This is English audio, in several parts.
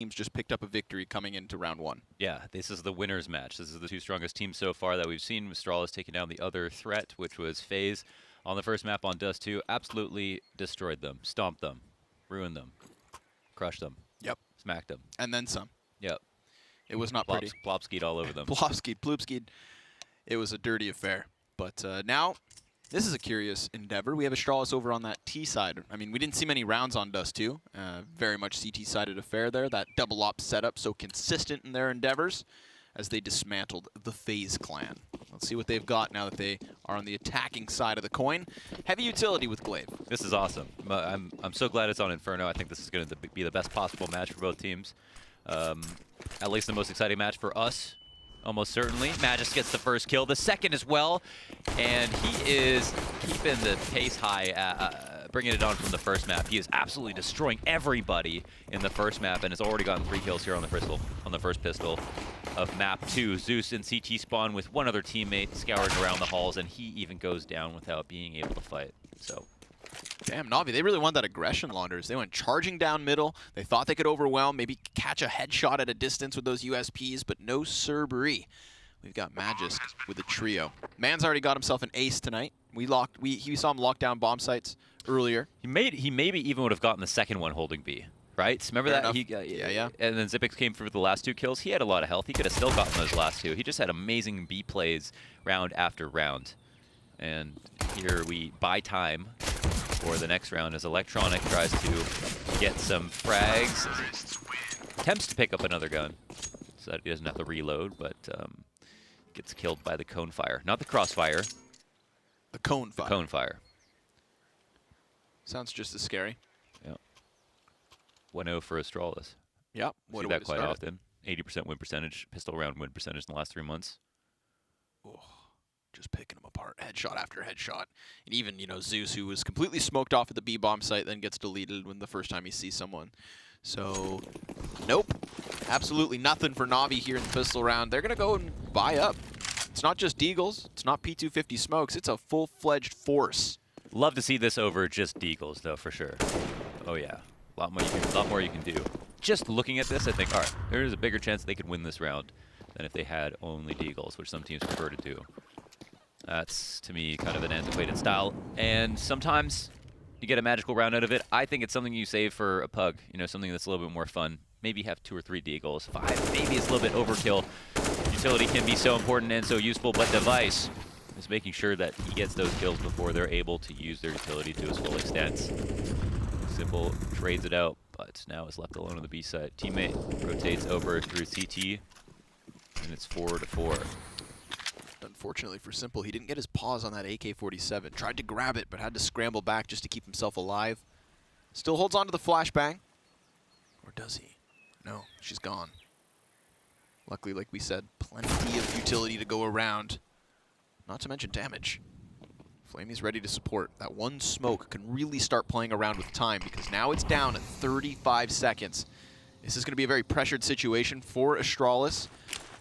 teams just picked up a victory coming into round 1. Yeah, this is the winner's match. This is the 2 strongest teams so far that we've seen. Astralis taking down the other threat, which was FaZe on the first map on Dust 2. Absolutely destroyed them, stomped them, ruined them, crushed them. Yep. Smacked them. And then some. Yep. It was not pretty. Plopskied all over them. Plopskied, ploopskied. It was a dirty affair. But now, this is a curious endeavor. We have Astralis over on that T side. I mean, we didn't see many rounds on Dust 2. Very much CT-sided affair there. That double op setup so consistent in their endeavors as they dismantled the FaZe clan. Let's see what they've got now that they are on the attacking side of the coin. Heavy utility with Glaive. This is awesome. I'm so glad it's on Inferno. I think this is going to be the best possible match for both teams. At least the most exciting match for us, almost certainly. Magus gets the first kill, the second as well, and he is keeping the pace high, bringing it on from the first map. He is absolutely destroying everybody in the first map, and has already gotten 3 kills here on the first pistol of map 2. Zeus in CT spawn with one other teammate scouring around the halls, and he even goes down without being able to fight. So. Damn, Navi, they really wanted that aggression, Launders. They went charging down middle. They thought they could overwhelm, maybe catch a headshot at a distance with those USPs, but no sirbree. We've got Magisk with a trio. Man's already got himself an ace tonight. We saw him lock down bomb sites earlier. He maybe even would have gotten the second one holding B, right? Remember Fair that? enough. Yeah. And then Xyp9x came through with the last 2 kills. He had a lot of health. He could have still gotten those last 2. He just had amazing B plays round after round. And here we buy time for the next round as Electronic tries to get some frags. Attempts to pick up another gun so that he doesn't have to reload, but gets killed by the cone fire. Not the crossfire. The cone fire. The cone fire. Sounds just as scary. Yeah. 1-0 for Astralis. Yep. See that quite often. 80% win percentage, pistol round win percentage in the last 3 months. Oh. Just picking them apart, headshot after headshot. And even, Zeus, who was completely smoked off at the B-bomb site, then gets deleted when the first time he sees someone. So, nope. Absolutely nothing for Navi here in the pistol round. They're going to go and buy up. It's not just Deagles. It's not P250 smokes. It's a full-fledged force. Love to see this over just Deagles, though, for sure. Oh, yeah. A lot more you can do. Just looking at this, I think, all right, there is a bigger chance they could win this round than if they had only Deagles, which some teams prefer to do. That's, to me, kind of an antiquated style. And sometimes you get a magical round out of it. I think it's something you save for a pug, something that's a little bit more fun. Maybe have 2 or 3 Deagles. 5, maybe it's a little bit overkill. Utility can be so important and so useful, but Device is making sure that he gets those kills before they're able to use their utility to its full extent. Simple trades it out, but now is left alone on the B side. Teammate rotates over through CT, and it's 4-4. Unfortunately for Simple, he didn't get his paws on that AK-47. Tried to grab it, but had to scramble back just to keep himself alive. Still holds on to the flashbang. Or does he? No, she's gone. Luckily, like we said, plenty of utility to go around. Not to mention damage. Flamey's ready to support. That one smoke can really start playing around with time because now it's down at 35 seconds. This is going to be a very pressured situation for Astralis.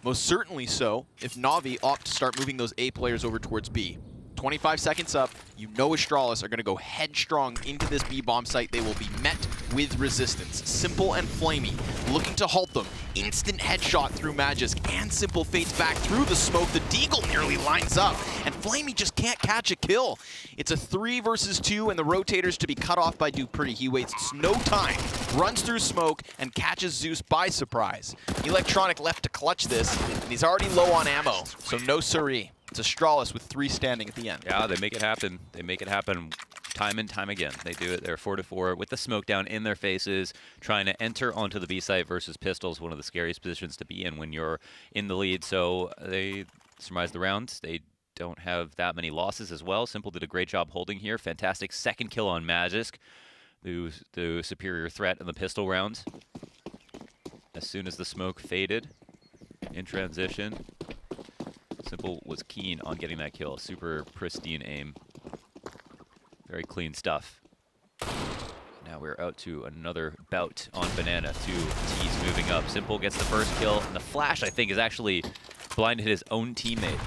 Most certainly so if Navi opt to start moving those A players over towards B. 25 seconds up, Astralis are going to go headstrong into this B bomb site. They will be met with resistance. Simple and Flamey looking to halt them. Instant headshot through Magisk, and Simple fades back through the smoke. The Deagle nearly lines up, and Flamey just can't catch a kill. It's a 3 versus 2, and the rotators to be cut off by Dupree. He wastes no time, runs through smoke, and catches Zeus by surprise. Electronic left to clutch this, and he's already low on ammo, so no siree. It's Astralis with 3 standing at the end. Yeah, they make it happen. They make it happen time and time again. They do it. They're 4-4 with the smoke down in their faces, trying to enter onto the B site versus pistols, one of the scariest positions to be in when you're in the lead. So they surmise the round. They don't have that many losses as well. Simple did a great job holding here. Fantastic second kill on Magisk, the superior threat in the pistol round. As soon as the smoke faded in transition, Simple was keen on getting that kill. Super pristine aim. Very clean stuff. Now we're out to another bout on Banana. 2 T's moving up. Simple gets the first kill, and the flash, I think, is actually blinded his own teammate.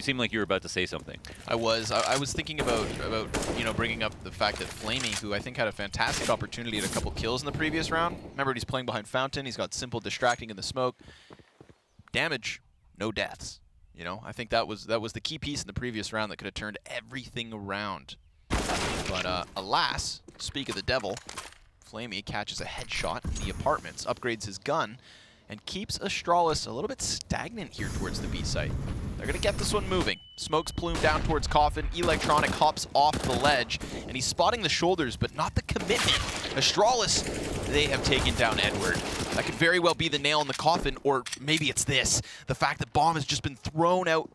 seem like you were about to say something. I was thinking about bringing up the fact that Flamey, who I think had a fantastic opportunity at a couple kills in the previous round. Remember, he's playing behind Fountain. He's got Simple distracting in the smoke. Damage, no deaths. I think that was the key piece in the previous round that could have turned everything around. But alas, speak of the devil, Flamey catches a headshot in the apartments, upgrades his gun, and keeps Astralis a little bit stagnant here towards the B site. They're going to get this one moving. Smoke's plume down towards Coffin. Electronic hops off the ledge, and he's spotting the shoulders, but not the commitment. Astralis, they have taken down Edward. That could very well be the nail in the coffin, or maybe it's this. The fact that bomb has just been thrown out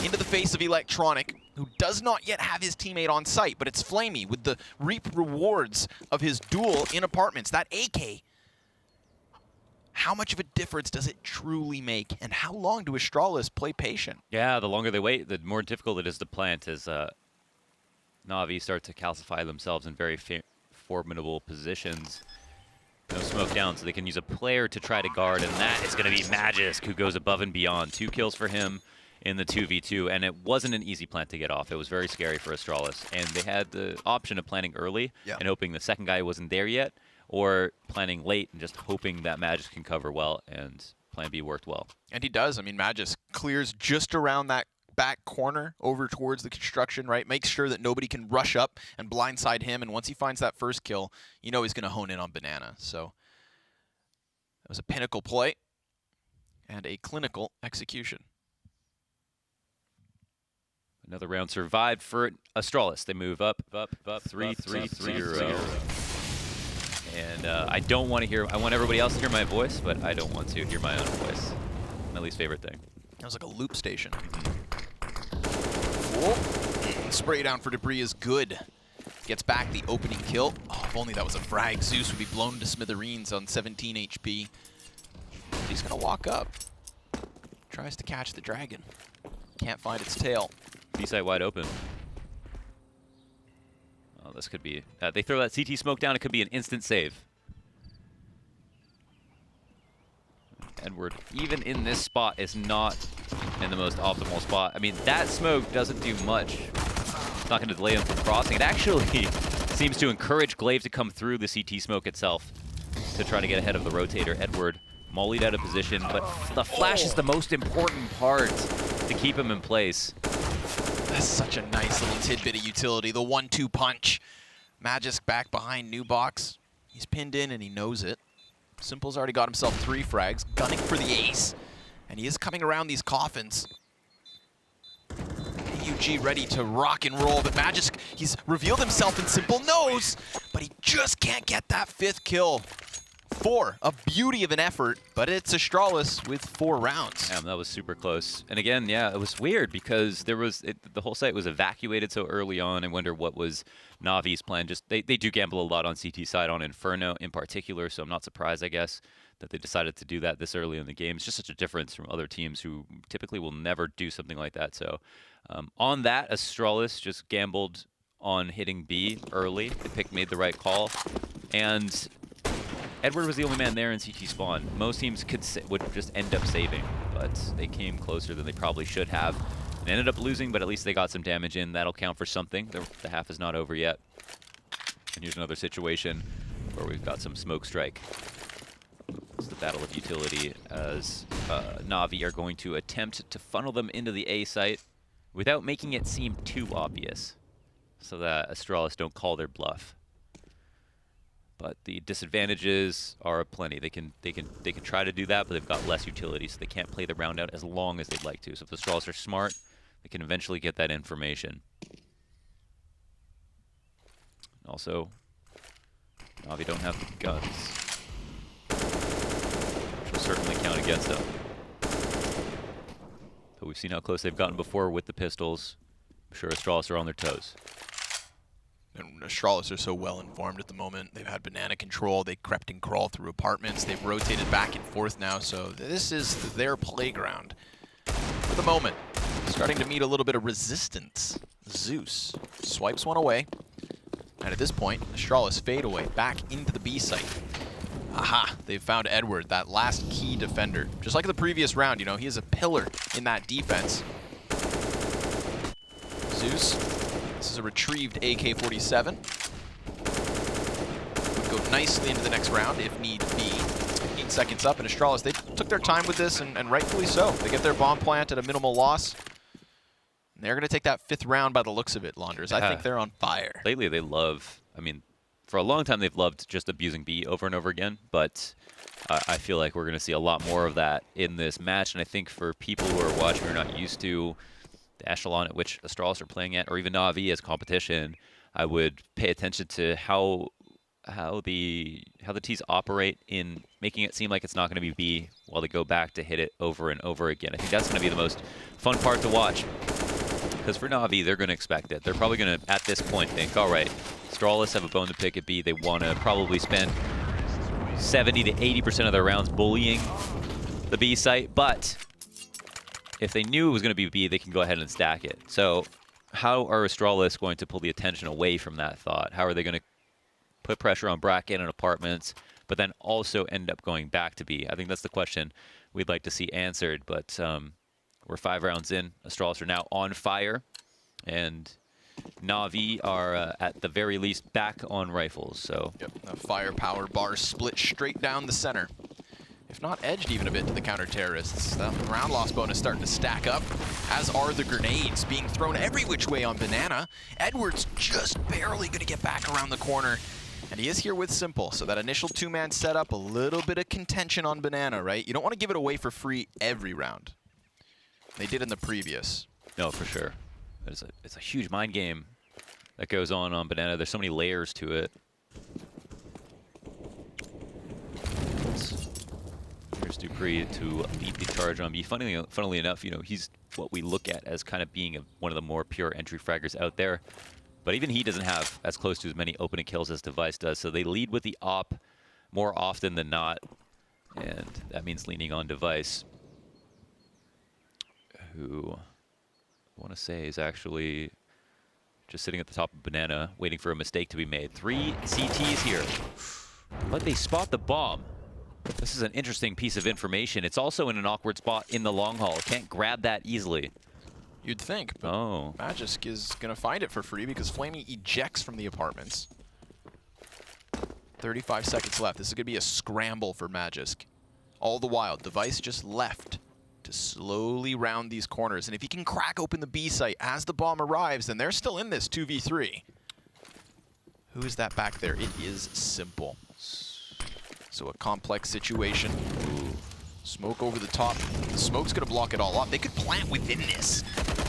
into the face of Electronic, who does not yet have his teammate on site, but it's Flamey with the reap rewards of his duel in apartments. That AK, how much of a difference does it truly make? And how long do Astralis play patient? Yeah, the longer they wait, the more difficult it is to plant as Na'Vi start to calcify themselves in very formidable positions. No smoke down, so they can use a player to try to guard, and that is going to be Magisk, who goes above and beyond. 2 kills for him in the 2v2, and it wasn't an easy plant to get off. It was very scary for Astralis, and they had the option of planting early and hoping the second guy wasn't there yet, or planning late and just hoping that Magisk can cover well, and plan B worked well. And he does. I mean, Magisk clears just around that back corner over towards the construction, right? Makes sure that nobody can rush up and blindside him, and once he finds that first kill, he's going to hone in on Banana. So that was a pinnacle play and a clinical execution. Another round survived for Astralis. They move up, 3-3-0. And I don't want to hear, I want everybody else to hear my voice, but I don't want to hear my own voice. My least favorite thing. That was like a loop station. Spray down for debris is good. Gets back the opening kill. Oh, if only that was a frag. Zeus would be blown to smithereens on 17 HP. He's going to walk up. Tries to catch the dragon. Can't find its tail. B-site wide open. Oh, this could be... they throw that CT smoke down, it could be an instant save. Edward, even in this spot, is not in the most optimal spot. I mean, that smoke doesn't do much. It's not going to delay him from crossing. It actually seems to encourage Glaive to come through the CT smoke itself to try to get ahead of the rotator. Edward mollied out of position, but the flash is the most important part to keep him in place. That's such a nice little tidbit of utility. The 1-2 punch. Magisk back behind Nubox. He's pinned in and he knows it. Simple's already got himself 3 frags, gunning for the ace. And he is coming around these coffins. AUG ready to rock and roll, but Magisk, he's revealed himself, and Simple knows, but he just can't get that 5th kill. 4, a beauty of an effort, but it's Astralis with 4 rounds. Yeah, that was super close. And again, yeah, it was weird because there was the whole site was evacuated so early on. I wonder what was Navi's plan. Just they do gamble a lot on CT side, on Inferno in particular, so I'm not surprised, I guess, that they decided to do that this early in the game. It's just such a difference from other teams who typically will never do something like that. So on that, Astralis just gambled on hitting B early. They made the right call. And Edward was the only man there in CT spawn. Most teams would just end up saving, but they came closer than they probably should have. And ended up losing, but at least they got some damage in. That'll count for something. The half is not over yet. And here's another situation where we've got some smoke strike. It's the battle of utility as Na'Vi are going to attempt to funnel them into the A site without making it seem too obvious, so that Astralis don't call their bluff. But the disadvantages are plenty. They can try to do that, but they've got less utility, so they can't play the round out as long as they'd like to. So if the Astralis are smart, they can eventually get that information. Also, Na'Vi don't have the guns, which will certainly count against them. But we've seen how close they've gotten before with the pistols. I'm sure Astralis are on their toes. And Astralis are so well informed at the moment. They've had banana control. They crept and crawled through apartments. They've rotated back and forth now, so this is their playground for the moment. Starting to meet a little bit of resistance. Zeus swipes one away. And at this point, Astralis fade away back into the B site. Aha, they've found Edward, that last key defender. Just like the previous round, you know, he is a pillar in that defense. Zeus. This is a retrieved AK-47. Would go nicely into the next round if need be. 15 seconds up, and Astralis, they took their time with this, and rightfully so. They get their bomb plant at a minimal loss. And they're going to take that 5th round by the looks of it, Launders. I think they're on fire. Lately, they love, I mean, for a long time, they've loved just abusing B over and over again, but I feel like we're going to see a lot more of that in this match, and I think for people who are watching who are not used to the echelon at which Astralis are playing at, or even Na'Vi as competition, I would pay attention to how the T's operate in making it seem like it's not going to be B while they go back to hit it over and over again. I think that's going to be the most fun part to watch, because for Na'Vi, they're going to expect it. They're probably going to, at this point, think, all right, Astralis have a bone to pick at B. They want to probably spend 70 to 80% of their rounds bullying the B site, but if they knew it was going to be B, they can go ahead and stack it. So how are Astralis going to pull the attention away from that thought? How are they going to put pressure on Bracket and Apartments, but then also end up going back to B? I think that's the question we'd like to see answered, but we're 5 rounds in. Astralis are now on fire, and Na'Vi are, at the very least, back on rifles. So yep, the firepower bar split straight down the center. If not edged even a bit to the counter-terrorists. The round loss bonus starting to stack up, as are the grenades being thrown every which way on Banana. Edwards just barely going to get back around the corner, and he is here with Simple. So that initial 2-man setup, a little bit of contention on Banana, right? You don't want to give it away for free every round. They did in the previous. No, for sure. It's a huge mind game that goes on Banana. There's so many layers to it. Here's Dupree to lead the charge on B. Funnily enough, you know, he's what we look at as kind of being one of the more pure entry fraggers out there. But even he doesn't have as close to as many opening kills as Device does. So they lead with the op more often than not. And that means leaning on Device, who I want to say is actually just sitting at the top of Banana, waiting for a mistake to be made. 3 CTs here. But they spot the bomb. This is an interesting piece of information. It's also in an awkward spot in the long haul. Can't grab that easily. You'd think, but Magisk is going to find it for free because Flamey ejects from the Apartments. 35 seconds left. This is going to be a scramble for Magisk. All the while, Device just left to slowly round these corners. And if he can crack open the B site as the bomb arrives, then they're still in this 2v3. Who is that back there? It is Simple. So a complex situation. Ooh. Smoke over the top. The smoke's going to block it all off. They could plant within this.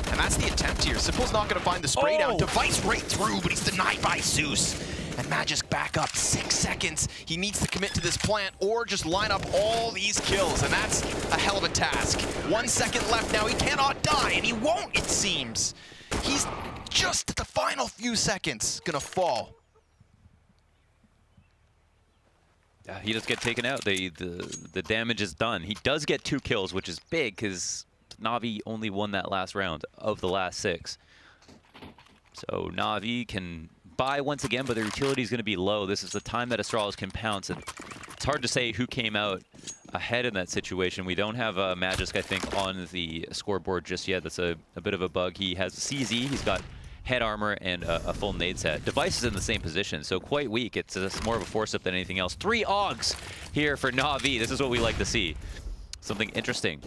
And that's the attempt here. Simple's not going to find the spray down. Device right through, but he's denied by Zeus. And Magisk back up 6 seconds. He needs to commit to this plant or just line up all these kills. And that's a hell of a task. 1 second left now. He cannot die, and he won't, it seems. He's just at the final few seconds going to fall. He does get taken out. The damage is done. He does get 2 kills, which is big because Na'Vi only won that last round of the last 6. So Na'Vi can buy once again, but their utility is going to be low. This is the time that Astralis can pounce. And it's hard to say who came out ahead in that situation. We don't have Magisk, I think, on the scoreboard just yet. That's a bit of a bug. He has CZ. He's got head armor and a full nade set. Device is in the same position, so quite weak. It's more of a force-up than anything else. 3 AUGs here for Na'Vi. This is what we like to see. Something interesting.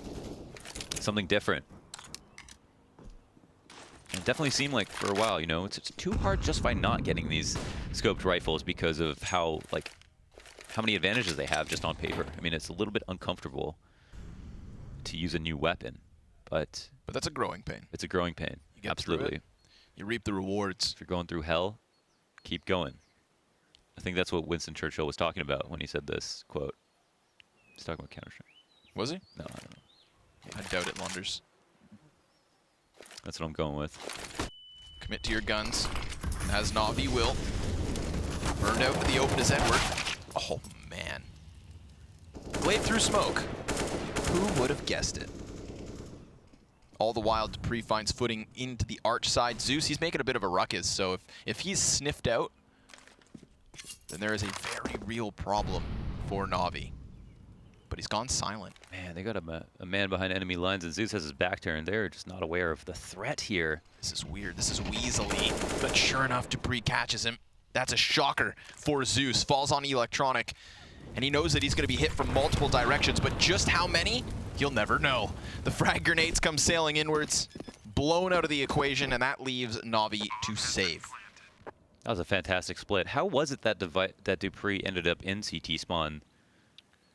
Something different. It definitely seemed like for a while, you know, it's too hard just by not getting these scoped rifles because of how many advantages they have just on paper. I mean, it's a little bit uncomfortable to use a new weapon, but that's a growing pain. It's a growing pain. You get absolutely. You reap the rewards. If you're going through hell, keep going. I think that's what Winston Churchill was talking about when he said this quote. He's talking about Counter-Strike. Was he? No, I don't know. I doubt it, Lunders. That's what I'm going with. Commit to your guns, as Na'Vi will. Burned out in the open as Edward. Oh, man. Blade through smoke. Who would have guessed it? All the while, Dupree finds footing into the arch side. Zeus, he's making a bit of a ruckus, so if he's sniffed out, then there is a very real problem for Na'Vi. But he's gone silent. Man, they got a man behind enemy lines, and Zeus has his back turned. They're just not aware of the threat here. This is weird. This is weaselly. But sure enough, Dupree catches him. That's a shocker for Zeus. Falls on Electronic. And he knows that he's going to be hit from multiple directions. But just how many? He'll never know. The frag grenades come sailing inwards. Blown out of the equation. And that leaves Na'Vi to save. That was a fantastic split. How was it that Dupree ended up in CT spawn?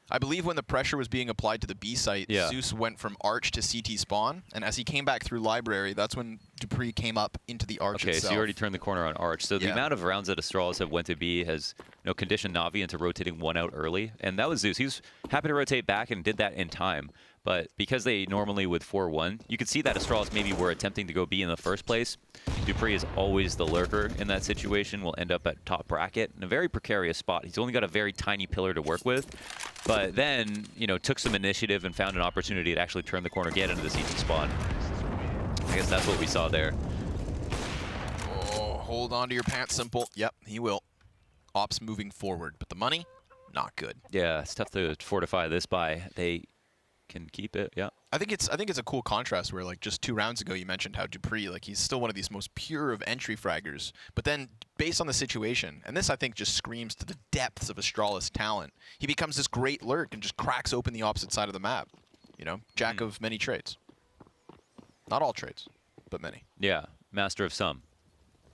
I believe when the pressure was being applied to the B site, Zeus went from Arch to CT spawn, and as he came back through Library, that's when Dupree came up into the Arch itself. Okay, so you already turned the corner on Arch. So the amount of rounds that Astralis have went to B has conditioned Na'Vi into rotating one out early, and that was Zeus. He was happy to rotate back and did that in time. But because they normally would 4-1, you could see that Astralis maybe were attempting to go B in the first place. Dupree is always the lurker in that situation, will end up at top bracket in a very precarious spot. He's only got a very tiny pillar to work with, but then, took some initiative and found an opportunity to actually turn the corner, get into the CT spawn. I guess that's what we saw there. Oh, hold on to your pants, Simple. Yep, he will. Ops moving forward, but the money, not good. Yeah, it's tough to fortify this by. They can keep it, yeah. I think it's a cool contrast where, like, just 2 rounds ago you mentioned how Dupree, like, he's still one of these most pure of entry fraggers, but then based on the situation, and this I think just screams to the depths of Astralis talent, he becomes this great lurk and just cracks open the opposite side of the map. Jack of many trades. Not all trades, but many. Yeah, master of some.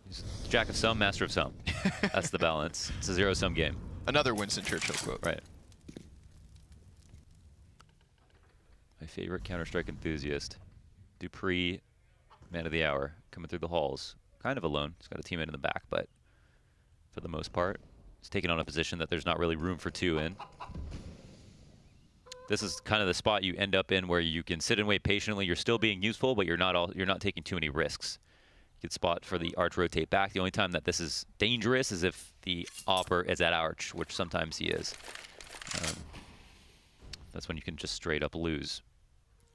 He's Jack of some, master of some. That's the balance. It's a zero-sum game. Another Winston Churchill quote. Right. My favorite Counter-Strike enthusiast, Dupree, man of the hour, coming through the halls. Kind of alone. He's got a teammate in the back, but for the most part, he's taking on a position that there's not really room for 2 in. This is kind of the spot you end up in where you can sit and wait patiently. You're still being useful, but you're not taking too many risks. Good spot for the Arch rotate back. The only time that this is dangerous is if the Opper is at Arch, which sometimes he is. That's when you can just straight up lose.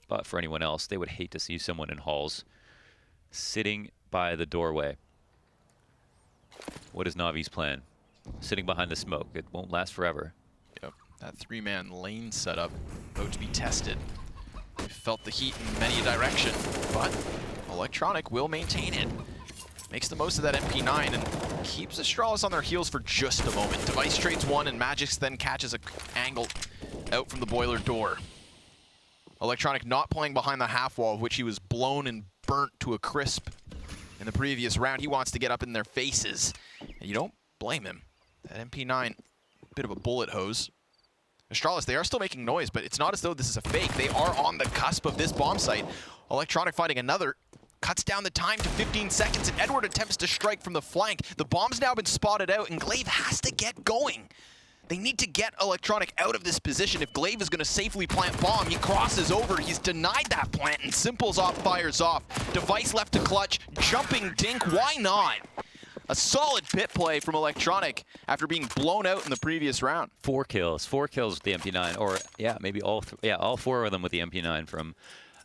But for anyone else, they would hate to see someone in halls sitting by the doorway. What is Na'Vi's plan? Sitting behind the smoke. It won't last forever. Yep, that 3-man lane setup about to be tested. We felt the heat in many a direction, but Electronic will maintain it. Makes the most of that MP9 and keeps Astralis on their heels for just a moment. Device trades 1 and Magix then catches an angle out from the boiler door. Electronic not playing behind the half wall, of which he was blown and burnt to a crisp in the previous round. He wants to get up in their faces, and you don't blame him. That MP9, bit of a bullet hose. Astralis, they are still making noise, but it's not as though this is a fake. They are on the cusp of this bomb site. Electronic fighting another, cuts down the time to 15 seconds, and Edward attempts to strike from the flank. The bomb's now been spotted out, and Glaive has to get going. They need to get Electronic out of this position. If Glaive is going to safely plant bomb, he crosses over. He's denied that plant, and Simple's off fires off. Device left to clutch. Jumping dink, why not? A solid pit play from Electronic after being blown out in the previous round. 4 kills with the MP9, or yeah, maybe all 4 of them with the MP9 from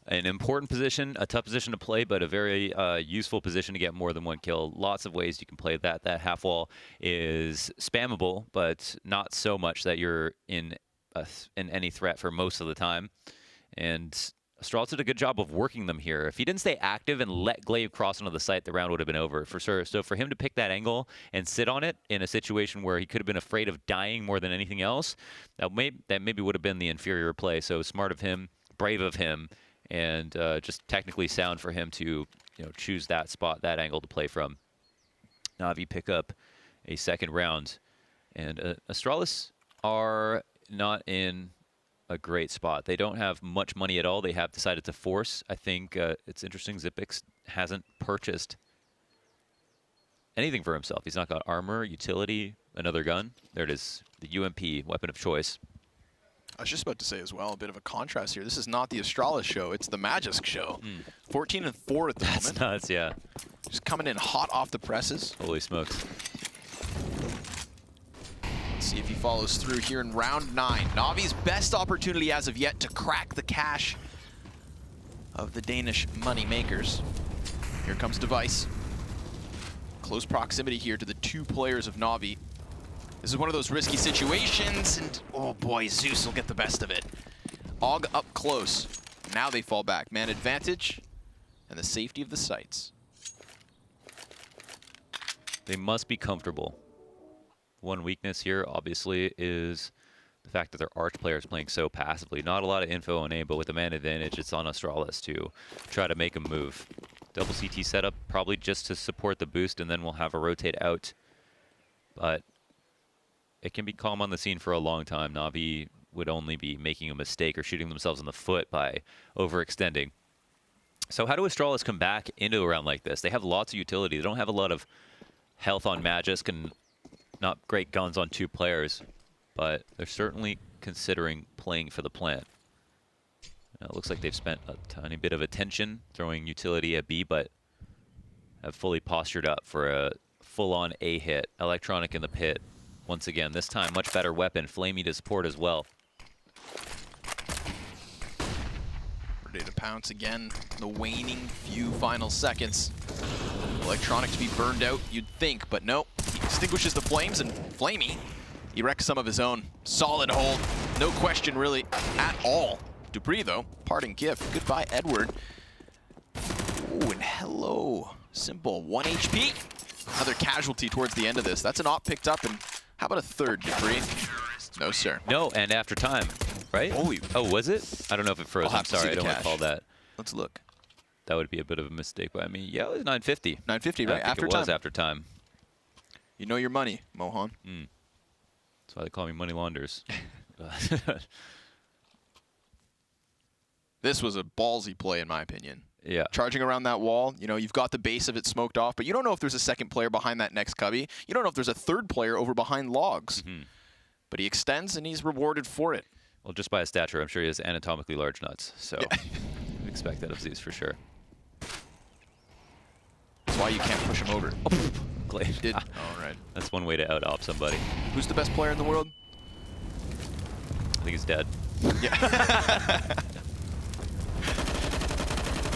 an important position, a tough position to play, but a very useful position to get more than 1 kill. Lots of ways you can play that. That half wall is spammable, but not so much that you're in any threat for most of the time. And Astralis did a good job of working them here. If he didn't stay active and let Glaive cross onto the site, the round would have been over for sure. So for him to pick that angle and sit on it in a situation where he could have been afraid of dying more than anything else, that maybe would have been the inferior play. So smart of him, brave of him, and just technically sound for him to choose that spot, that angle to play from. Na'Vi pick up a second round, and Astralis are not in a great spot. They don't have much money at all. They have decided to force. I think it's interesting, Xipix hasn't purchased anything for himself. He's not got armor, utility, another gun. There it is, the UMP, weapon of choice. I was just about to say as well, a bit of a contrast here. This is not the Astralis show, it's the Magisk show. 14-4 at the moment. That's nuts, yeah. Just coming in hot off the presses. Holy smokes. Let's see if he follows through here in round 9. Na'Vi's best opportunity as of yet to crack the cash of the Danish money makers. Here comes Device. Close proximity here to the 2 players of Na'Vi. This is one of those risky situations, and oh boy, Zeus will get the best of it. Og up close. Now they fall back. Man advantage, and the safety of the sights. They must be comfortable. One weakness here, obviously, is the fact that their Arch player is playing so passively. Not a lot of info on A, but with the man advantage, it's on Astralis to try to make a move. Double CT setup, probably just to support the boost, and then we'll have a rotate out. But it can be calm on the scene for a long time. Na'Vi would only be making a mistake or shooting themselves in the foot by overextending. So how do Astralis come back into a round like this? They have lots of utility. They don't have a lot of health on Magisk and not great guns on 2 players, but they're certainly considering playing for the plant. Now, it looks like they've spent a tiny bit of attention throwing utility at B, but have fully postured up for a full-on A hit. Electronic in the pit. Once again, this time much better weapon. Flamey to support as well. Ready to pounce again. The waning few final seconds. Electronic to be burned out, you'd think, but no. He extinguishes the flames, and Flamey, he wrecks some of his own. Solid hold. No question, really, at all. Dupree, though, parting gift. Goodbye, Edward. Ooh, and hello. Simple. 1 HP. Another casualty towards the end of this. That's an op picked up, and how about a third, Dupree? No, sir. No, and after time, right? Oh, was it? I don't know if it froze. I'm sorry, I don't recall that. Let's look. That would be a bit of a mistake by me. Yeah, it was 950. 950, right? After time. It was after time. You know your money, Mohan. That's why they call me money launders. This was a ballsy play, in my opinion. Yeah. Charging around that wall, you know, you've got the base of it smoked off, but you don't know if there's a second player behind that next cubby. You don't know if there's a third player over behind logs. But he extends, and he's rewarded for it. Well, just by his stature, I'm sure he has anatomically large nuts. So I'd expect that of Zeus for sure. That's why you can't push him over. Oh, Glaive did. All right. That's one way to out-op somebody. Who's the best player in the world? I think he's dead. Yeah.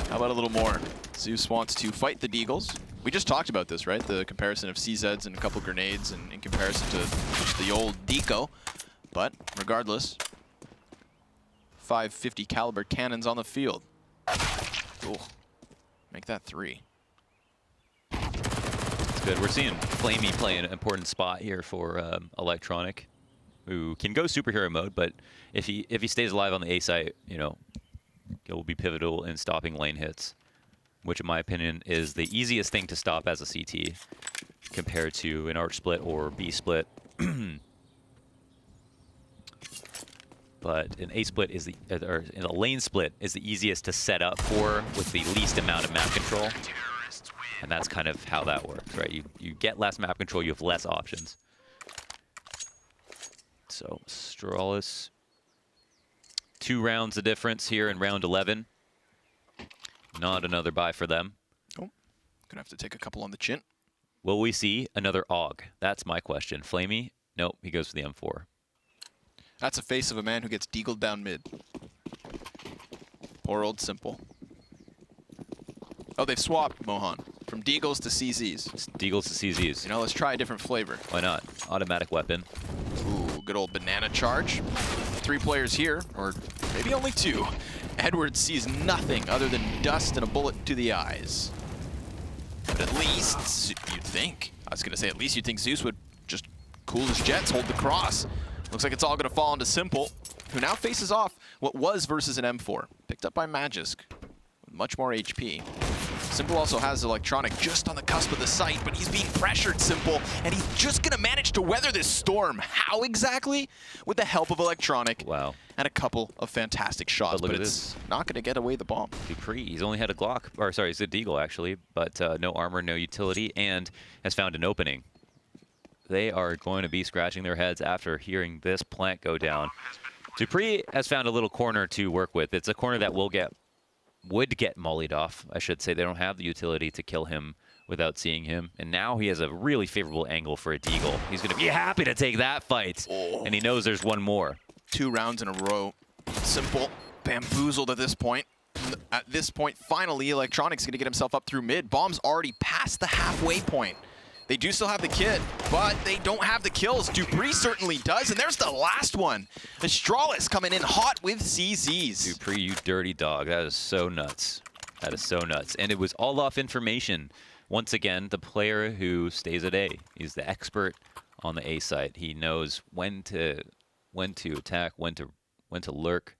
How about a little more? Zeus wants to fight the Deagles. We just talked about this, right? The comparison of CZs and a couple grenades and in comparison to just the old Deco. But regardless, 550 caliber cannons on the field. Ooh. Make that 3. That's good. We're seeing Flamey play an important spot here for Electronic, who can go superhero mode, but if he stays alive on the A site, you know, it will be pivotal in stopping lane hits, which in my opinion is the easiest thing to stop as a CT compared to an Arch split or B split. But an A split is or in a lane split is the easiest to set up for with the least amount of map control. And that's kind of how that works, right? You get less map control, you have less options. So Astralis, 2 rounds the difference here in round 11. Not another buy for them. Oh, gonna have to take a couple on the chin. Will we see another AUG? That's my question. Flamey? Nope, he goes for the M4. That's a face of a man who gets deagled down mid. Poor old Simple. Oh, they've swapped, Mohan. From Deagles to CZs. It's Deagles to CZs. You know, let's try a different flavor. Why not? Automatic weapon. Ooh, good old banana charge. 3 players here, or maybe only 2. Edward sees nothing other than dust and a bullet to the eyes. But at least, you'd think, I was going to say, at least you'd think Zeus would just cool his jets, hold the cross. Looks like it's all going to fall into Simple, who now faces off what was versus an M4. Picked up by Magisk, with much more HP. Simple also has Electronic just on the cusp of the site, but he's being pressured, Simple, and he's just going to manage to weather this storm. How exactly? With the help of Electronic. Wow. And a couple of fantastic shots, but it's not going to get away the bomb. Dupree, he's only had a Glock, or sorry, it's a Deagle actually, but no armor, no utility, and has found an opening. They are going to be scratching their heads after hearing this plant go down. Dupree has found a little corner to work with. It's a corner that would get mollied off, I should say. They don't have the utility to kill him without seeing him. And now he has a really favorable angle for a Deagle. He's going to be happy to take that fight. Oh. And he knows there's one more. 2 rounds in a row. Simple, bamboozled at this point. At this point, finally, Electronic's going to get himself up through mid. Bomb's already past the halfway point. They do still have the kit, but they don't have the kills. Dupree certainly does, and there's the last one. Astralis coming in hot with CZs. Dupree, you dirty dog. That is so nuts. That is so nuts. And it was all off information once again, the player who stays at A. He's the expert on the A side. He knows when to attack, when to lurk.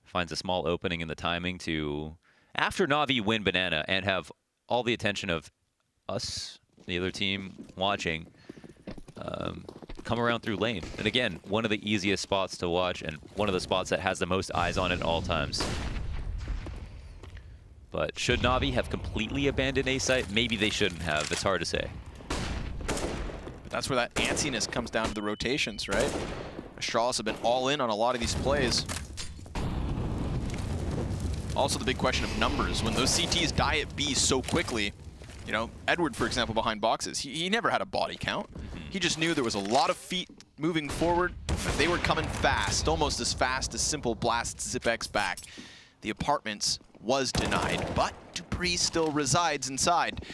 Finds a small opening in the timing to, after Na'Vi win Banana and have all the attention of us, the other team watching, come around through lane. And again, one of the easiest spots to watch and one of the spots that has the most eyes on it at all times. But should Na'Vi have completely abandoned A site? Maybe they shouldn't have. It's hard to say. But that's where that antsiness comes down to the rotations, right? Astralis have been all in on a lot of these plays. Also the big question of numbers. When those CTs die at B so quickly, you know, Edward, for example, behind boxes, he never had a body count. He just knew there was a lot of feet moving forward, but they were coming fast, almost as fast as simple Blast ZipX back. The apartments was denied, but Dupree still resides inside.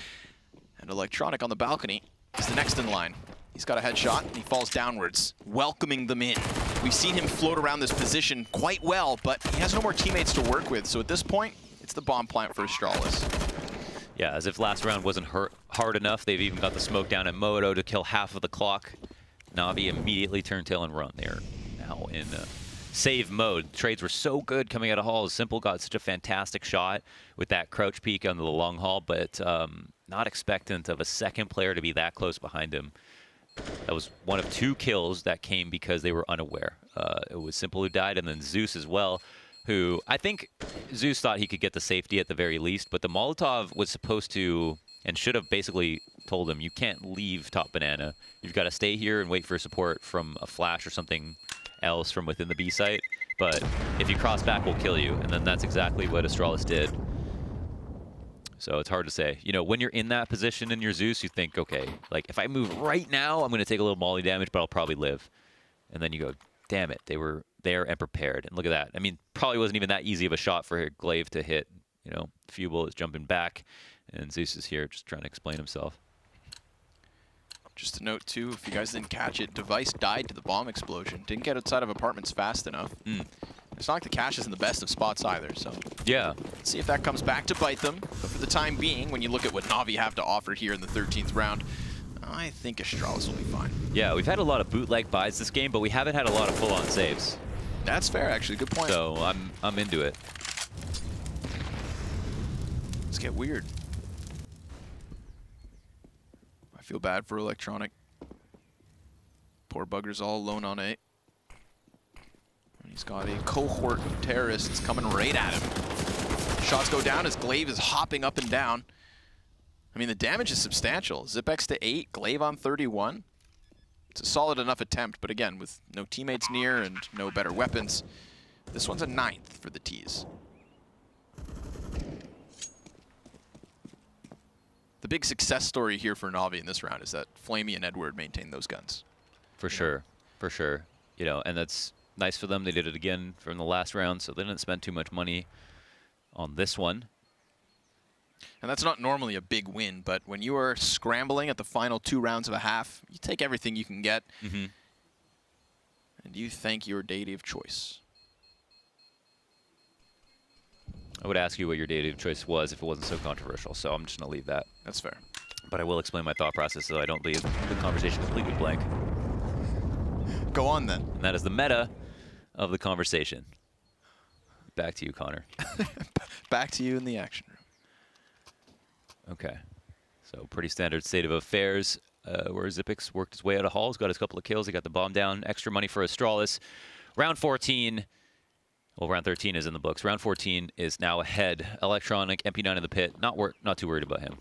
And Electronic on the balcony is the next in line. He's got a headshot, and he falls downwards, welcoming them in. We've seen him float around this position quite well, but he has no more teammates to work with. So at this point, it's the bomb plant for Astralis. Yeah, as if last round wasn't hard enough, they've even got the smoke down at Moto to kill half of the clock. Na'Vi immediately turn tail and run. They're now in save mode. Trades were so good coming out of Hall. Simple got such a fantastic shot with that crouch peek on the long haul, but not expectant of a second player to be that close behind him. That was one of 2 kills that came because they were unaware. It was Simple who died, and then Zeus as well, who I think Zeus thought he could get the safety at the very least, but the Molotov was supposed to and should have basically told him, you can't leave top banana. You've got to stay here and wait for support from a flash or something else from within the B site. But if you cross back, we'll kill you. And then that's exactly what Astralis did. So it's hard to say. You know, when you're in that position in your Zeus, you think, okay, like if I move right now, I'm going to take a little molly damage, but I'll probably live. And then you go, damn it, they were there and prepared. And look at that. I mean, probably wasn't even that easy of a shot for Glaive to hit. You know, Fubel is jumping back, and Zeus is here just trying to explain himself. Just a note, too, if you guys didn't catch it, Device died to the bomb explosion. Didn't get outside of apartments fast enough. It's not like the cache is in the best of spots either, so... Yeah. Let's see if that comes back to bite them. But for the time being, when you look at what Na'Vi have to offer here in the 13th round, I think Astralis will be fine. Yeah, we've had a lot of bootleg buys this game, but we haven't had a lot of full-on saves. That's fair, actually. Good point. So I'm into it. Let's get weird. I feel bad for Electronic. Poor bugger's all alone on A. And he's got a cohort of terrorists coming right at him. Shots go down as Glaive is hopping up and down. I mean, the damage is substantial. ZipX to 8, Glaive on 31. It's a solid enough attempt, but again, with no teammates near and no better weapons, this one's a 9th for the T's. The big success story here for Na'Vi in this round is that Flamey and Edward maintain those guns. For sure. You know, and that's nice for them. They did it again from the last round, so they didn't spend too much money on this one. And that's not normally a big win, but when you are scrambling at the final 2 rounds of a half, you take everything you can get, and you thank your deity of choice. I would ask you what your deity of choice was if it wasn't so controversial, so I'm just going to leave that. That's fair. But I will explain my thought process so I don't leave the conversation completely blank. Go on, then. And that is the meta of the conversation. Back to you, Connor. Back to you in the action room. Okay. So pretty standard state of affairs where ZipX worked his way out of Hall. He's got his couple of kills. He got the bomb down. Extra money for Astralis. Round 14. Well, round 13 is in the books. Round 14 is now ahead. Electronic, MP9 in the pit. Not too worried about him.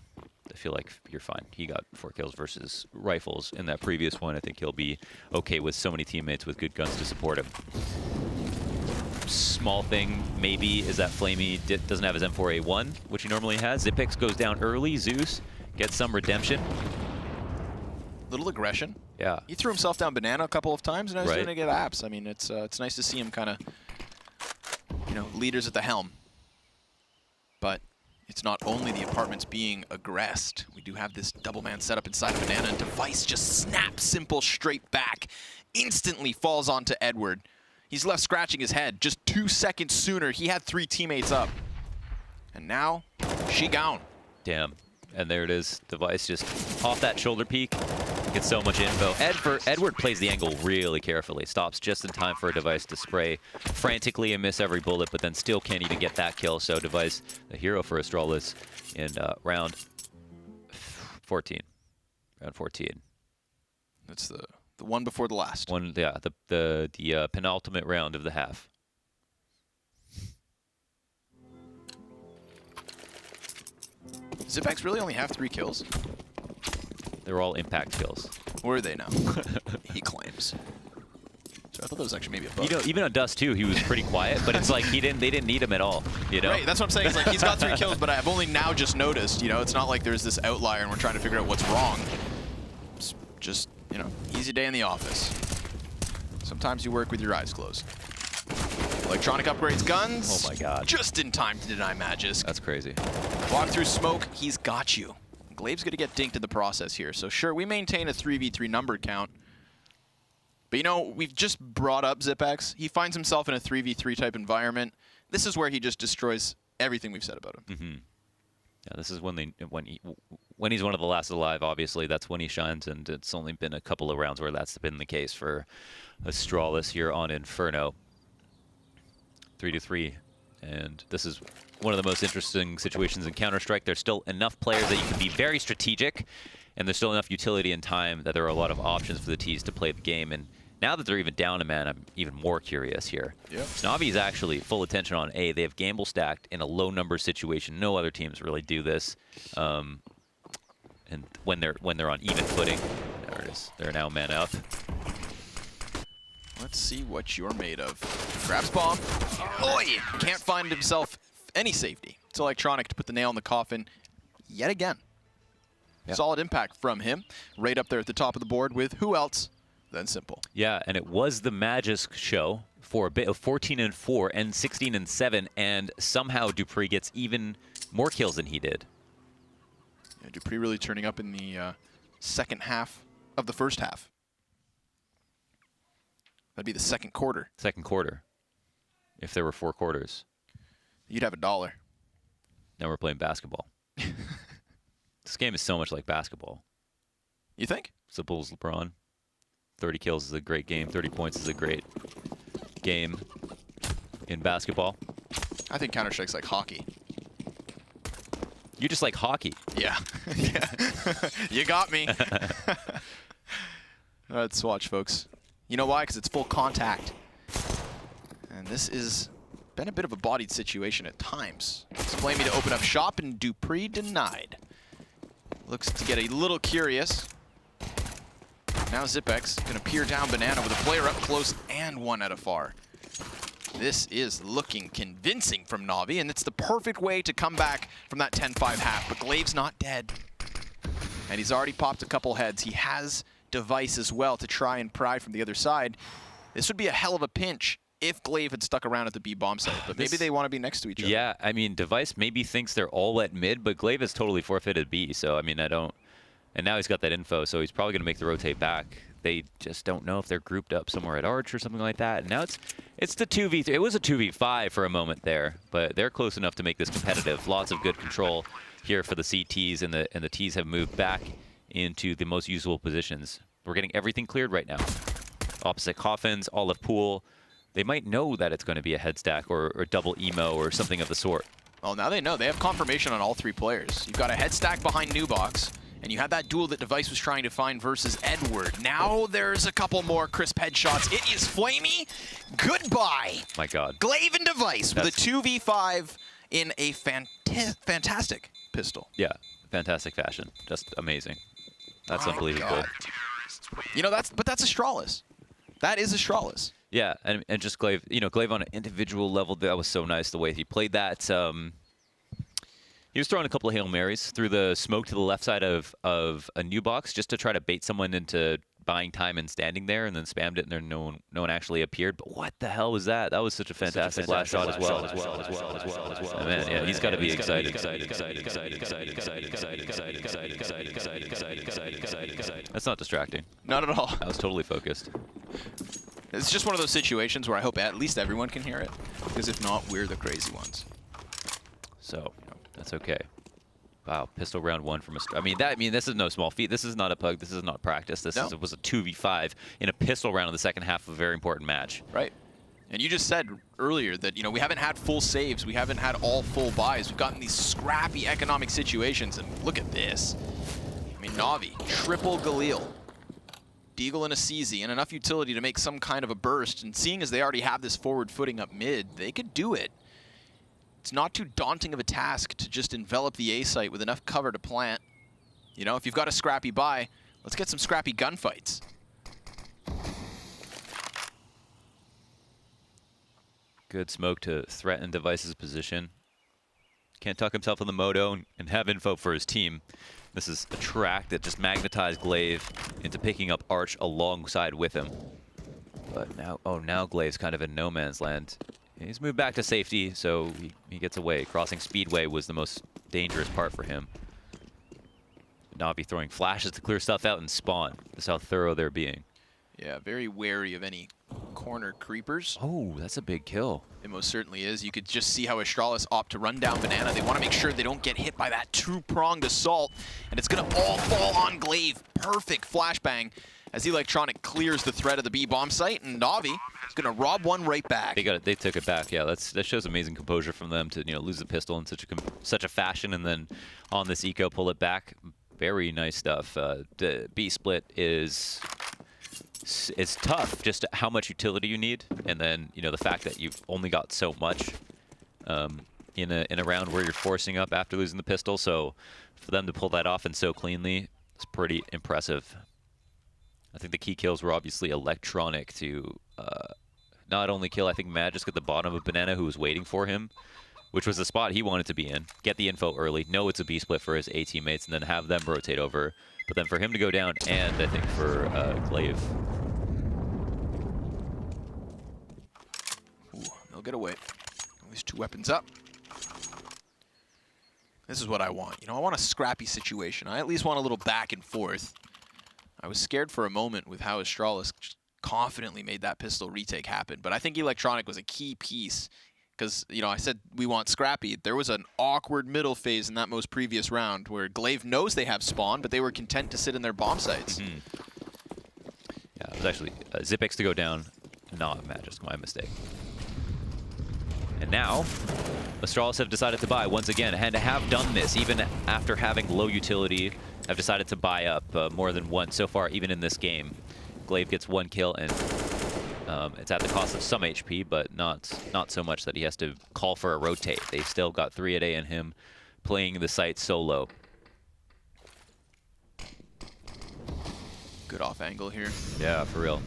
I feel like you're fine. He got 4 kills versus rifles in that previous one. I think he'll be okay with so many teammates with good guns to support him. Small thing, maybe, is that Flamey doesn't have his M4A1, which he normally has. ZipX goes down early. Zeus gets some redemption. Little aggression. Yeah. He threw himself down banana a couple of times, and I was doing it at apps. I mean, it's nice to see him kind of, you know, leaders at the helm. But it's not only the apartments being aggressed. We do have this double man setup inside of banana, and Device just snaps Simple straight back. Instantly falls onto Edward. He's left scratching his head. Just 2 seconds sooner, he had 3 teammates up. And now, she gone. Damn. And there it is. Device just off that shoulder peak. Gets so much info. Edward plays the angle really carefully. Stops just in time for a Device to spray frantically and miss every bullet, but then still can't even get that kill. So Device, the hero for Astralis in round 14. Round 14. That's the one before the last. Yeah, the penultimate round of the half. Zipex really only have 3 kills? They're all impact kills. Where are they now? He claims. So I thought that was actually maybe a bug. You know, even on Dust 2, he was pretty quiet, but it's like they didn't need him at all, you know? Right, that's what I'm saying. It's like he's got 3 kills, but I've only now just noticed, you know? It's not like there's this outlier and we're trying to figure out what's wrong. It's just, you know, easy day in the office. Sometimes you work with your eyes closed. Electronic upgrades guns. Oh my god. Just in time to deny Magisk. That's crazy. Walk through smoke, he's got you. Glaive's gonna get dinked in the process here. So sure, we maintain a 3v3 number count. But you know, we've just brought up Zipex. He finds himself in a 3v3 type environment. This is where he just destroys everything we've said about him. Mm-hmm. Yeah, this is when he's one of the last alive, obviously. That's when he shines, and it's only been a couple of rounds where that's been the case for Astralis here on Inferno. 3-3, and this is one of the most interesting situations in Counter-Strike. There's still enough players that you can be very strategic, and there's still enough utility and time that there are a lot of options for the Ts to play the game. And now that they're even down a man, I'm even more curious here. Yep. Navi is actually full attention on A. They have Gamble stacked in a low number situation. No other teams really do this. And when they're on even footing, there it is. They're now man up. Let's see what you're made of. Grabs bomb. Oi! Can't find himself any safety. It's Electronic to put the nail in the coffin yet again. Yep. Solid impact from him. Right up there at the top of the board with who else than Simple. Yeah, and it was the Magisk show for a bit of 14-4 and 16-7, and somehow Dupree gets even more kills than he did. Yeah, Dupree really turning up in the second half of the first half. That'd be the second quarter. Second quarter. If there were 4 quarters. You'd have $1. Now we're playing basketball. This game is so much like basketball. You think? Simple's LeBron. 30 kills is a great game. 30 points is a great game in basketball. I think Counter-Strike's like hockey. You just like hockey. Yeah. Yeah. You got me. Let's watch, folks. You know why? Because it's full contact. And this is been a bit of a bodied situation at times. It's Flamey to open up shop, and Dupree denied. Looks to get a little curious. Now Zipex gonna peer down Banana with a player up close and one at a far. This is looking convincing from Navi, and it's the perfect way to come back from that 10-5 half. But Glaive's not dead. And he's already popped a couple heads. He has Device as well to try and pry from the other side. This would be a hell of a pinch if Glaive had stuck around at the B bomb site, but maybe they want to be next to each other. Yeah, I mean, Device maybe thinks they're all at mid, but Glaive has totally forfeited B, so I mean, I don't... And now he's got that info, so he's probably going to make the rotate back. They just don't know if they're grouped up somewhere at Arch or something like that. And now it's the 2v3. It was a 2v5 for a moment there, but they're close enough to make this competitive. Lots of good control here for the CTs, and the Ts have moved back into the most usable positions. We're getting everything cleared right now. Opposite coffins, olive pool. They might know that it's going to be a head stack or double emo or something of the sort. Well, now they know. They have confirmation on all 3 players. You've got a head stack behind Newbox, and you had that duel that Device was trying to find versus Edward. Now there's a couple more crisp headshots. It is Flamey. Goodbye. My God. Glaive and Device with a 2v5 in a fantastic pistol. Yeah, fantastic fashion. Just amazing. That's unbelievable. God. You know, that's Astralis. That is Astralis. Yeah, and just Glaive, you know, Glaive on an individual level, that was so nice the way he played that. He was throwing a couple of Hail Marys through the smoke to the left side of a new box just to try to bait someone into buying time and standing there, and then spammed it, and there no one actually appeared. But what the hell was that? That was such a fantastic last shot as well. Oh, man, yeah, he's got to be excited. That's not distracting. Not at all. I was totally focused. It's just one of those situations where I hope at least everyone can hear it, because if not, we're the crazy ones. So, that's okay. Wow, pistol round 1 from I mean, this is no small feat. This is not a pug. This is not practice. This was a 2v5 in a pistol round in the second half of a very important match. Right. And you just said earlier that, you know, we haven't had full saves. We haven't had all full buys. We've gotten these scrappy economic situations. And look at this. I mean, Na'Vi, triple Galil. Deagle and a CZ, and enough utility to make some kind of a burst. And seeing as they already have this forward footing up mid, they could do it. It's not too daunting of a task to just envelop the A site with enough cover to plant. You know, if you've got a scrappy buy, let's get some scrappy gunfights. Good smoke to threaten Device's position. Can't tuck himself in the moto and have info for his team. This is a track that just magnetized Glaive into picking up Arch alongside with him. But now, oh, now Glaive's kind of in no man's land. He's moved back to safety, so he gets away. Crossing Speedway was the most dangerous part for him. Na'Vi throwing flashes to clear stuff out and spawn. That's how thorough they're being. Yeah, very wary of any corner creepers. Oh, that's a big kill. It most certainly is. You could just see how Astralis opt to run down Banana. They want to make sure they don't get hit by that two-pronged assault, and it's going to all fall on Glaive. Perfect flashbang as Electronic clears the threat of the B bomb site, and Na'Vi is going to rob one right back. They got it. They took it back. Yeah, that shows amazing composure from them to, you know, lose the pistol in such a fashion, and then on this eco pull it back. Very nice stuff. The B split is. It's tough, just how much utility you need, and then, you know, the fact that you've only got so much in a round where you're forcing up after losing the pistol. So for them to pull that off and so cleanly, it's pretty impressive. I think the key kills were obviously Electronic to not only kill, I think, Magisk at the bottom of Banana, who was waiting for him, which was the spot he wanted to be in. Get the info early, know it's a B split for his A teammates, and then have them rotate over. But then for him to go down, and I think for Glaive. Ooh, they'll get away. At least 2 weapons up. This is what I want. You know, I want a scrappy situation. I at least want a little back and forth. I was scared for a moment with how Astralis just confidently made that pistol retake happen. But I think Electronic was a key piece. Because, you know, I said we want scrappy. There was an awkward middle phase in that most previous round where Glaive knows they have spawn, but they were content to sit in their bomb sites. Yeah, it was actually Zipix to go down, not Magisk, my mistake. And now, Astralis have decided to buy once again, and have done this even after having low utility, have decided to buy up more than once so far, even in this game. Glaive gets 1 kill, and it's at the cost of some HP, but not so much that he has to call for a rotate. They still got 3 a day in him, playing the site solo. Good off angle here. Yeah, for real.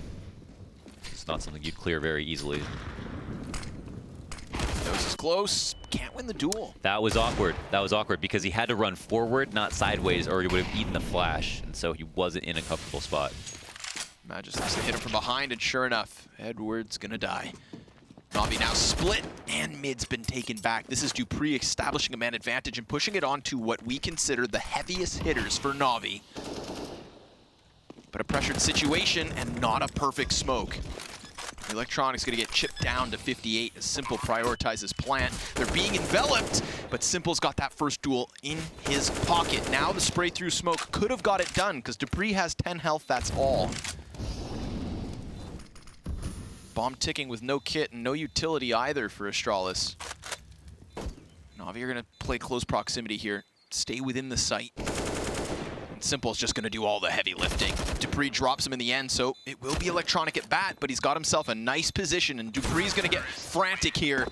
It's not something you'd clear very easily. Nose is close. Can't win the duel. That was awkward. That was awkward because he had to run forward, not sideways, or he would have eaten the flash, and so he wasn't in a comfortable spot. Magisk has to hit him from behind, and sure enough, Edward's gonna die. Na'Vi now split, and mid's been taken back. This is Dupree establishing a man advantage and pushing it on to what we consider the heaviest hitters for Na'Vi. But a pressured situation and not a perfect smoke. Electronic's gonna get chipped down to 58 as Simple prioritizes plant. They're being enveloped, but Simple's got that first duel in his pocket. Now the spray through smoke could have got it done because Dupree has 10 health, that's all. Bomb ticking with no kit and no utility either for Astralis. Na'Vi are gonna play close proximity here. Stay within the site. And Simple's just gonna do all the heavy lifting. Dupree drops him in the end, so it will be Electronic at bat, but he's got himself a nice position, and Dupree's gonna get frantic here,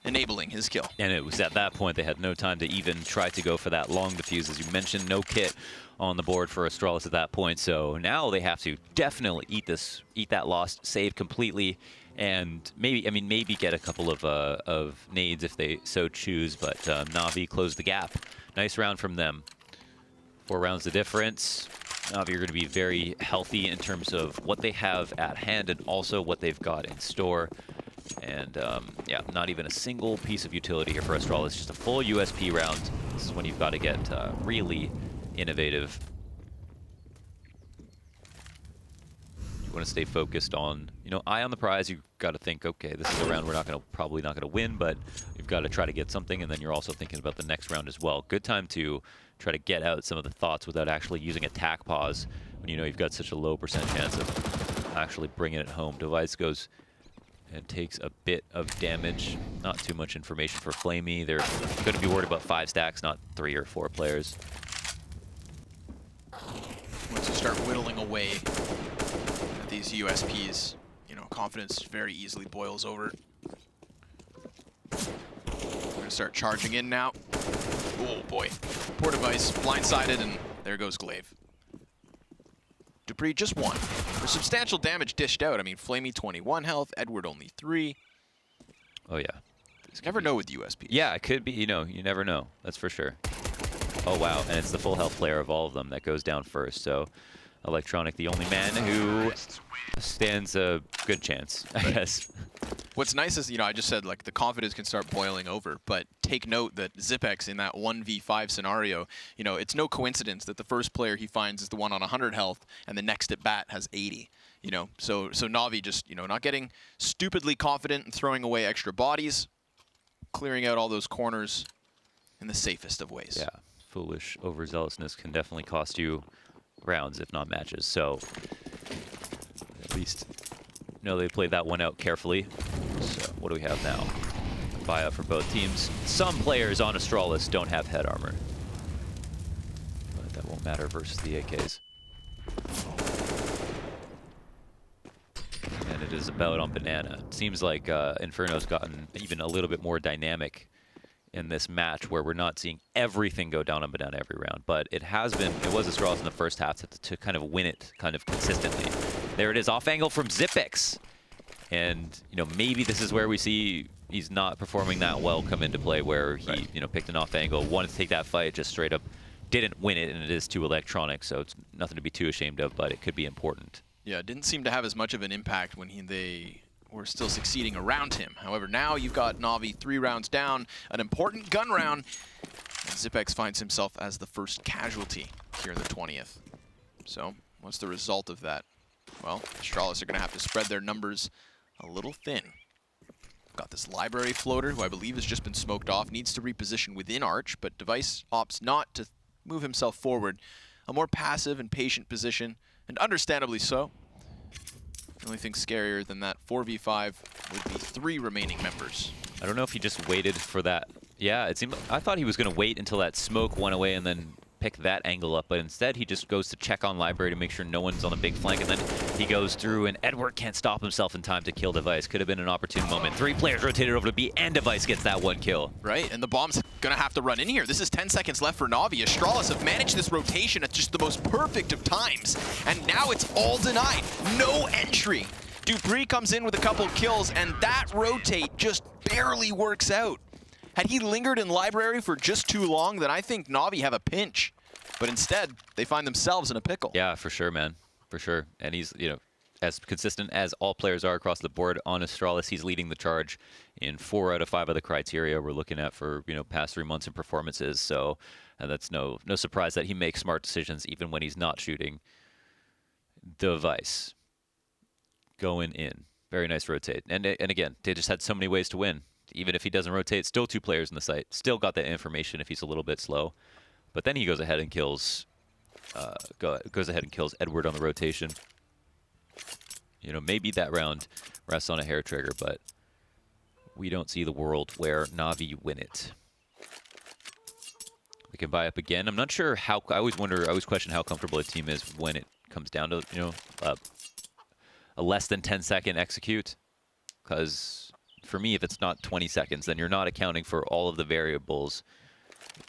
enabling his kill. And it was at that point they had no time to even try to go for that long defuse. As you mentioned, no kit on the board for Astralis at that point, so now they have to definitely eat that loss, save completely, and maybe get a couple of nades if they so choose, but Na'Vi closed the gap. Nice round from them. 4 rounds the difference. Na'Vi are going to be very healthy in terms of what they have at hand and also what they've got in store. And yeah, not even a single piece of utility here for Astralis, just a full USP round. This is when you've got to get really innovative. want to stay focused on, eye on the prize. You've got to think, okay, this is a round we're probably not going to win, but you've got to try to get something, and then you're also thinking about the next round as well. Good time to try to get out some of the thoughts without actually using attack pause when you've got such a low % chance of actually bringing it home. Device goes and takes a bit of damage. Not too much information for Flamey. They're going to be worried about 5 stacks, not 3 or 4 players. Once you start whittling away at these USPs, confidence very easily boils over. We're going to start charging in now. Oh boy. Poor Device, blindsided, and there goes Glaive. Dupree just 1. For substantial damage dished out. I mean, Flamey 21 health, Edward only 3. Oh, yeah. You never know with USPs. Yeah, it could be, you never know. That's for sure. Oh, wow. And it's the full health player of all of them that goes down first. So Electronic, the only man who stands a good chance, I guess. What's nice is, I just said, like, the confidence can start boiling over, but take note that Zipex in that 1v5 scenario, it's no coincidence that the first player he finds is the one on 100 health, and the next at bat has 80. So Na'Vi just, not getting stupidly confident and throwing away extra bodies, clearing out all those corners in the safest of ways. Yeah, foolish overzealousness can definitely cost you rounds, if not matches. So at least they played that one out carefully. So what do we have now? Buyout for both teams. Some players on Astralis don't have head armor, but that won't matter versus the AKs. And it is about on Banana. It seems like Inferno's gotten even a little bit more dynamic in this match, where we're not seeing everything go down on Banana every round, but it was Astralis in the first half to kind of win it kind of consistently. There it is, off angle from Zipex. And, maybe this is where we see he's not performing that well come into play, where he, picked an off angle, wanted to take that fight, just straight up didn't win it, and it is too Electronic, so it's nothing to be too ashamed of, but it could be important. Yeah, it didn't seem to have as much of an impact when they were still succeeding around him. However, now you've got Na'Vi 3 rounds down, an important gun round, and Zipex finds himself as the first casualty here in the 20th. So, what's the result of that? Well, Astralis are going to have to spread their numbers a little thin. Got this library floater, who I believe has just been smoked off, needs to reposition within Arch, but Device opts not to move himself forward. A more passive and patient position, and understandably so. The only thing scarier than that 4v5 would be 3 remaining members. I don't know if he just waited for that. Yeah, it seemed. I thought he was going to wait until that smoke went away and then pick that angle up, but instead he just goes to check on library to make sure no one's on a big flank, and then he goes through, and Edward can't stop himself in time to kill Device. Could have been an opportune moment. 3 players rotated over to B, and Device gets that 1 kill. Right, and the bomb's gonna have to run in here. This is 10 seconds left for Na'Vi. Astralis have managed this rotation at just the most perfect of times, and now it's all denied. No entry. Dupree comes in with a couple kills, and that rotate just barely works out. Had he lingered in library for just too long, then I think Na'Vi have a pinch. But instead, they find themselves in a pickle. Yeah, for sure, man. For sure. And he's, as consistent as all players are across the board on Astralis, he's leading the charge in 4 out of 5 of the criteria we're looking at for, past 3 months of performances. So that's no surprise that he makes smart decisions even when he's not shooting. Device going in. Very nice rotate. And again, they just had so many ways to win. Even if he doesn't rotate, still 2 players in the site. Still got that information if he's a little bit slow. But then he goes ahead and kills Edward on the rotation. Maybe that round rests on a hair trigger, but we don't see the world where Na'Vi win it. We can buy up again. I'm not sure how. I always question how comfortable a team is when it comes down to a less than 10-second execute. Because for me, if it's not 20 seconds, then you're not accounting for all of the variables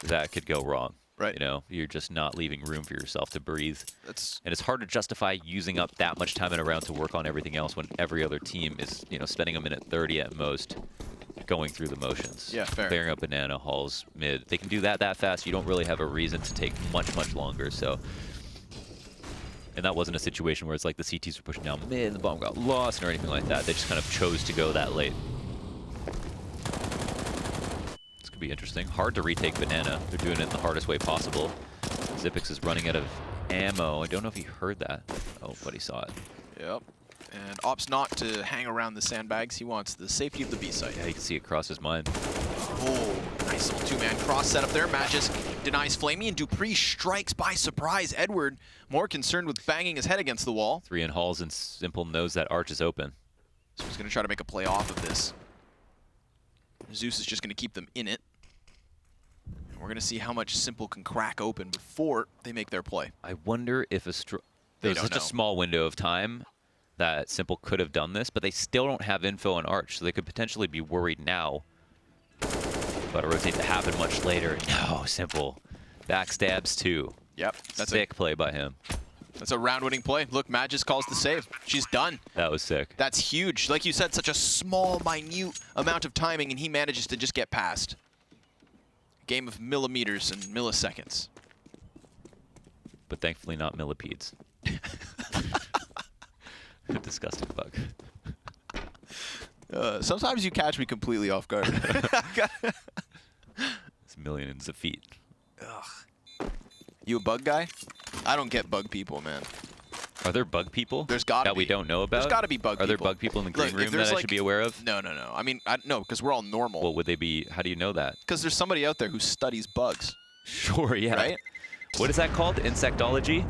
that could go wrong. Right. You're just not leaving room for yourself to breathe. And it's hard to justify using up that much time in a round to work on everything else when every other team is, spending a minute 30 at most going through the motions. Yeah, fair. Clearing up Banana, Halls, mid. They can do that fast. You don't really have a reason to take much longer. So, and that wasn't a situation where it's like the CTs were pushing down mid and the bomb got lost or anything like that. They just kind of chose to go that late. Be interesting. Hard to retake Banana. They're doing it in the hardest way possible. Zipex is running out of ammo. I don't know if he heard that. Oh, but he saw it. Yep. And opts not to hang around the sandbags. He wants the safety of the B site. Yeah, you can see it cross his mind. Oh, nice little two-man cross setup there. Magisk denies Flamey, and Dupree strikes by surprise. Edward, more concerned with banging his head against the wall. 3 in halls, and Simple knows that arch is open. So he's going to try to make a play off of this. Zeus is just going to keep them in it. And we're going to see how much Simple can crack open before they make their play. I wonder if there's such a small window of time that Simple could have done this, but they still don't have info on arch, so they could potentially be worried now. But a rotate to happen much later. No, Simple. Backstabs too. Yep. That's sick play by him. That's a round-winning play. Look, Magisk calls the save. She's done. That was sick. That's huge. Like you said, such a small, minute amount of timing, and he manages to just get past. Game of millimeters and milliseconds. But thankfully not millipedes. Disgusting bug. Sometimes you catch me completely off guard. It's millions of feet. Ugh. You a bug guy? I don't get bug people, man. Are there bug people? There's gotta that be. we don't know about? There's gotta be bug people. Are there bug people in the green room that I should be aware of? No. I mean, no, because we're all normal. Well, would they be? How do you know that? Because there's somebody out there who studies bugs. Sure, yeah. Right? What is that called? Insectology?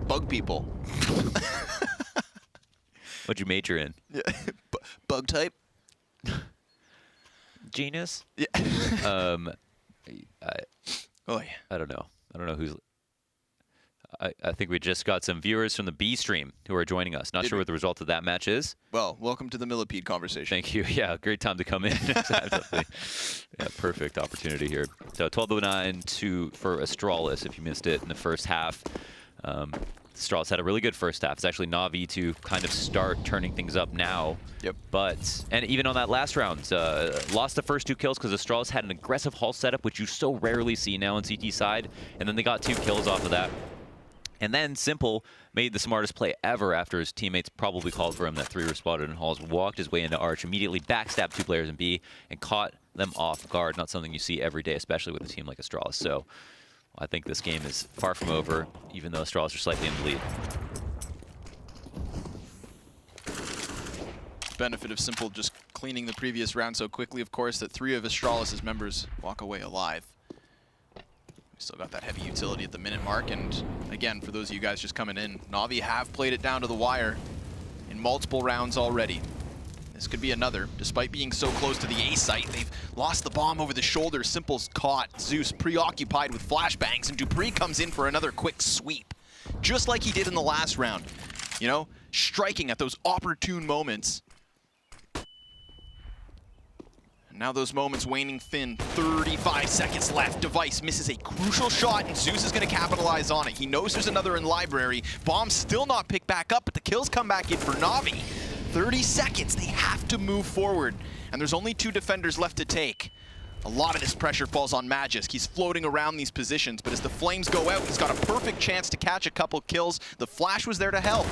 Bug people. What'd you major in? Yeah. Bug type? Genus? Yeah. Oh, yeah. I don't know. I don't know who's... I think we just got some viewers from the B stream who are joining us. Not sure what the result of that match is. Well, welcome to the millipede conversation. Thank you. Yeah, great time to come in. Yeah, perfect opportunity here. So 12:09 for Astralis, if you missed it in the first half. Astralis had a really good first half. It's actually Na'Vi to kind of start turning things up now. Yep. And even on that last round, lost the first 2 kills because Astralis had an aggressive hull setup, which you so rarely see now on CT side. And then they got 2 kills off of that. And then Simple made the smartest play ever after his teammates probably called for him. That 3 were spotted in halls, walked his way into arch, immediately backstabbed 2 players in B, and caught them off guard. Not something you see every day, especially with a team like Astralis. So I think this game is far from over, even though Astralis are slightly in the lead. Benefit of Simple just cleaning the previous round so quickly, of course, that 3 of Astralis' members walk away alive. We still got that heavy utility at the minute mark, and again, for those of you guys just coming in, Na'Vi have played it down to the wire in multiple rounds already. This could be another. Despite being so close to the A site, they've lost the bomb over the shoulder. Simple's caught. Zeus preoccupied with flashbangs, and Dupree comes in for another quick sweep. Just like he did in the last round. You know, striking at those opportune moments. Now those moments waning thin. 35 seconds left. Device misses a crucial shot, and Zeus is going to capitalize on it. He knows there's another in library. Bomb still not picked back up, but the kills come back in for Na'Vi. 30 seconds. They have to move forward, and there's only 2 defenders left to take. A lot of this pressure falls on Magisk. He's floating around these positions, but as the flames go out, he's got a perfect chance to catch a couple kills. The flash was there to help.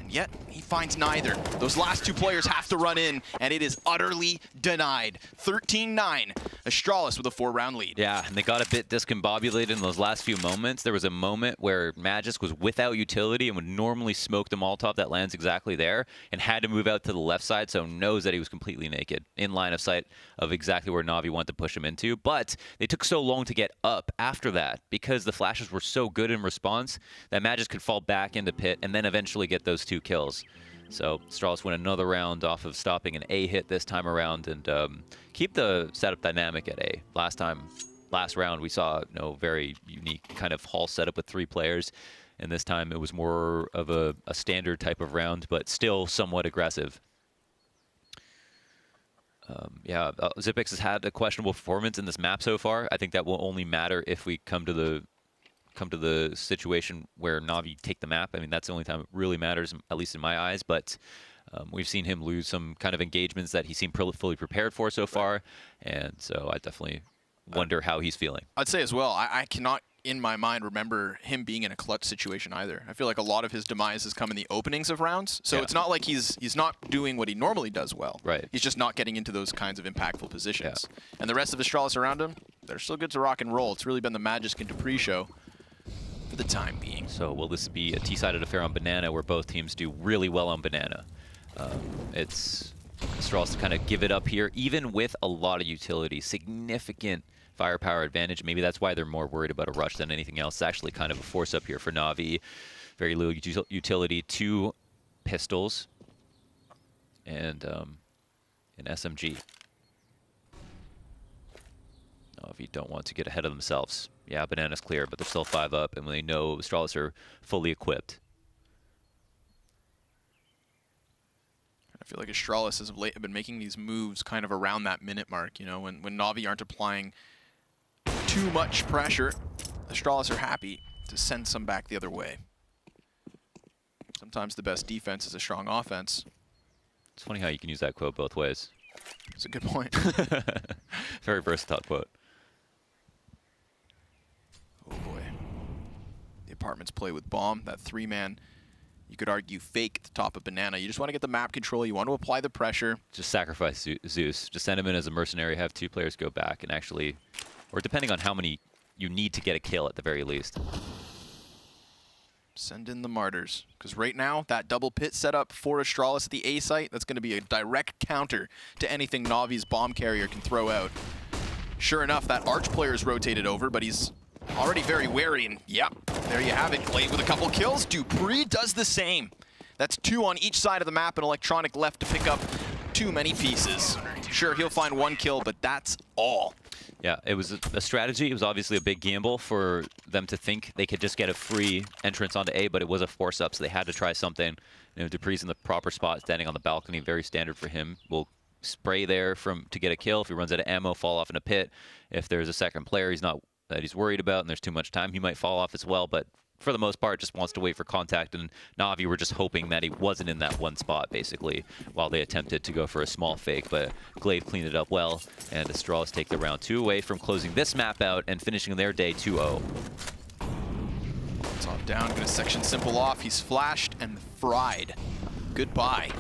Yet, he finds neither. Those last 2 players have to run in, and it is utterly denied. 13-9, Astralis with a 4-round lead. Yeah, and they got a bit discombobulated in those last few moments. There was a moment where Magisk was without utility and would normally smoke the Molotov that lands exactly there, and had to move out to the left side, so knows that he was completely naked, in line of sight of exactly where Na'Vi wanted to push him into. But they took so long to get up after that, because the flashes were so good in response, that Magisk could fall back into pit, and then eventually get those 2 kills. So Astralis win another round off of stopping an A hit this time around, and keep the setup dynamic at A. Last round we saw very unique kind of hall setup with 3 players, and this time it was more of a standard type of round, but still somewhat aggressive. Xyp9x has had a questionable performance in this map so far. I think that will only matter if we come to the situation where Na'Vi take the map. I mean, that's the only time it really matters, at least in my eyes. But we've seen him lose some kind of engagements that he seemed fully prepared for so far. And so I definitely wonder how he's feeling. I'd say as well, I cannot, in my mind, remember him being in a clutch situation either. I feel like a lot of his demise has come in the openings of rounds. So it's not like he's not doing what he normally does well. Right. He's just not getting into those kinds of impactful positions. Yeah. And the rest of Astralis around him, they're still good to rock and roll. It's really been the Magisk and Dupree show. for the time being. So will this be a T-sided affair on Banana where both teams do really well on Banana? It's Astralis to kind of give it up here, even with a lot of utility, significant firepower advantage. Maybe that's why they're more worried about a rush than anything else. It's actually kind of a force up here for Na'Vi. Very little utility, 2 pistols, and an SMG. Na'Vi don't want to get ahead of themselves. Yeah, Banana's clear, but they're still 5 up, and they know Astralis are fully equipped. I feel like Astralis has of late been making these moves kind of around that minute mark, you know, when Na'Vi aren't applying too much pressure, Astralis are happy to send some back the other way. Sometimes the best defense is a strong offense. It's funny how you can use that quote both ways. It's a good point. Very versatile quote. Oh boy. The apartments play with bomb. That 3-man, you could argue, fake at the top of Banana. You just want to get the map control. You want to apply the pressure. Just sacrifice Zeus. Just send him in as a mercenary, have 2 players go back, and actually, or depending on how many you need to get a kill at the very least. Send in the martyrs, because right now, that double pit setup for Astralis at the A site, that's going to be a direct counter to anything Na'Vi's bomb carrier can throw out. Sure enough, that Arch player is rotated over, but he's already very wary, and yep, there you have it. Glaive with a couple kills. Dupree does the same. That's 2 on each side of the map, and Electronic left to pick up too many pieces. Sure, he'll find 1 kill, but that's all. Yeah, it was a strategy. It was obviously a big gamble for them to think they could just get a free entrance onto A, but it was a force up, so they had to try something. You know, Dupree's in the proper spot, standing on the balcony, very standard for him. Will spray there to get a kill. If he runs out of ammo, fall off in a pit. If there's a second player he's worried about and there's too much time, he might fall off as well, but for the most part, just wants to wait for contact, and Na'Vi were just hoping that he wasn't in that one spot, basically, while they attempted to go for a small fake, but Glaive cleaned it up well, and Astralis take the round 2 away from closing this map out and finishing their day 2-0. Top down, gonna section Simple off. He's flashed and fried. Goodbye.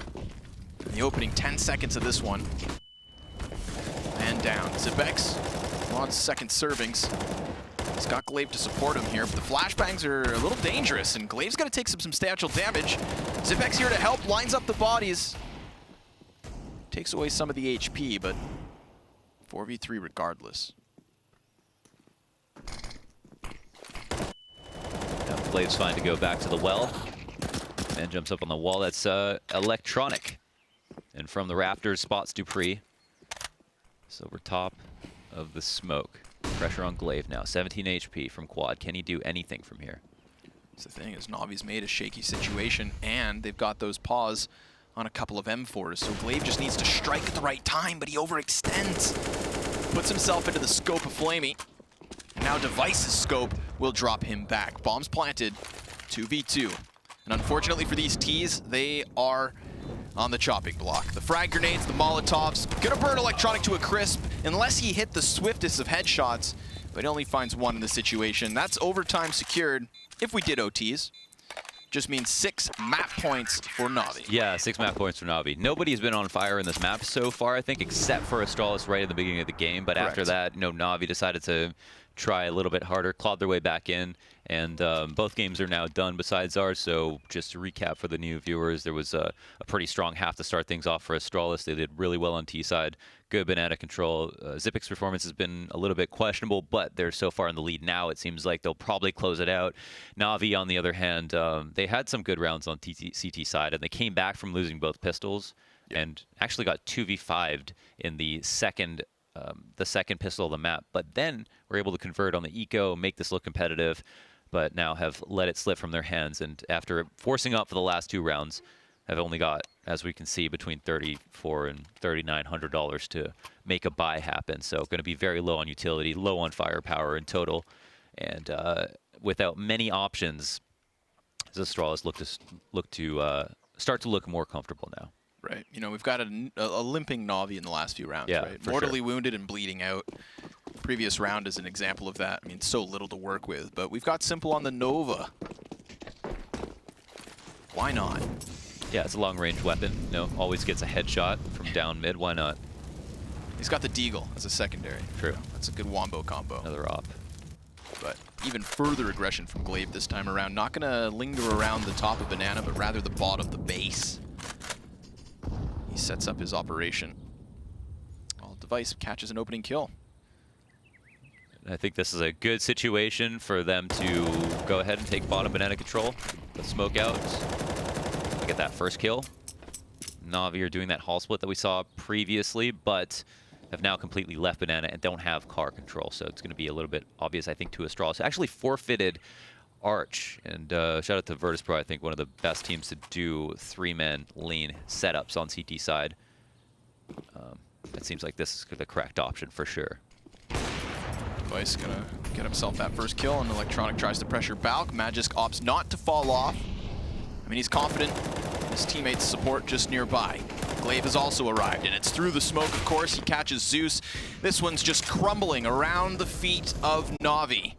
In the opening 10 seconds of this one. Man down. Zipex on second servings. He's got Glaive to support him here, but the flashbangs are a little dangerous, and Glaive's got to take some substantial damage. Zipex here to help, lines up the bodies. Takes away some of the HP, but 4v3 regardless. Glaive's fine to go back to the well, and jumps up on the wall. That's Electronic. And from the rafters, spots Dupree. So we're top of the smoke. Pressure on Glaive now. 17 HP from Quad. Can he do anything from here? That's the thing, is Na'Vi's made a shaky situation, and they've got those paws on a couple of M4s. So Glaive just needs to strike at the right time, but he overextends. Puts himself into the scope of Flamey. And now Device's scope will drop him back. Bombs planted, 2v2. And unfortunately for these Ts, they are on the chopping block. The frag grenades, the Molotovs, gonna burn Electronic to a crisp unless he hit the swiftest of headshots, but he only finds 1 in the situation. That's overtime secured if we did OTs. Just means 6 map points for Na'Vi. Yeah, 6 map points for Na'Vi. Nobody's been on fire in this map so far, I think, except for Astralis right at the beginning of the game. But Correct. After that, Na'Vi decided to try a little bit harder, clawed their way back in, and both games are now done besides ours. So just to recap for the new viewers, there was a pretty strong half to start things off for Astralis. They did really well on T side, good Banana control. Zipic's performance has been a little bit questionable, but they're so far in the lead now, it seems like they'll probably close it out. Na'Vi, on the other hand, they had some good rounds on CT side, and they came back from losing both pistols, and actually got 2v5'd in the second pistol of the map, but then were able to convert on the eco, make this look competitive, but now have let it slip from their hands, and after forcing up for the last 2 rounds, have only got, as we can see, between $3,400 and $3,900 to make a buy happen. So going to be very low on utility, low on firepower in total, and without many options, Astralis look to start to look more comfortable now. Right. We've got a limping Na'Vi in the last few rounds, Yeah, right? for Mortally sure. wounded and bleeding out. Previous round is an example of that. I mean, so little to work with. But we've got Simple on the Nova. Why not? Yeah, it's a long-range weapon. Always gets a headshot from down mid. Why not? He's got the Deagle as a secondary. True. That's a good wombo combo. Another op. But even further aggression from Glaive this time around. Not going to linger around the top of Banana, but rather the bottom of the base. He sets up his operation. Well, Device catches an opening kill. I think this is a good situation for them to go ahead and take bottom Banana control. The smoke out. Get that first kill. Na'Vi are doing that hall split that we saw previously, but have now completely left Banana and don't have car control. So it's going to be a little bit obvious, I think, to Astralis. Actually forfeited Arch. And shout out to Virtus Pro, I think one of the best teams to do 3-man lean setups on CT side. It seems like this is the correct option for sure. Device gonna get himself that first kill, and Electronic tries to pressure Balk. Magisk opts not to fall off. I mean, he's confident in his teammates' support just nearby. Glaive has also arrived, and it's through the smoke, of course. He catches Zeus. This one's just crumbling around the feet of Na'Vi.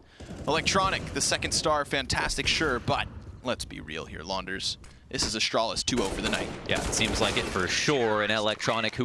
Electronic, the second star, fantastic, sure, but let's be real here, Launders. This is Astralis 2-0 for the night. Yeah, it seems like it for sure. And Electronic, who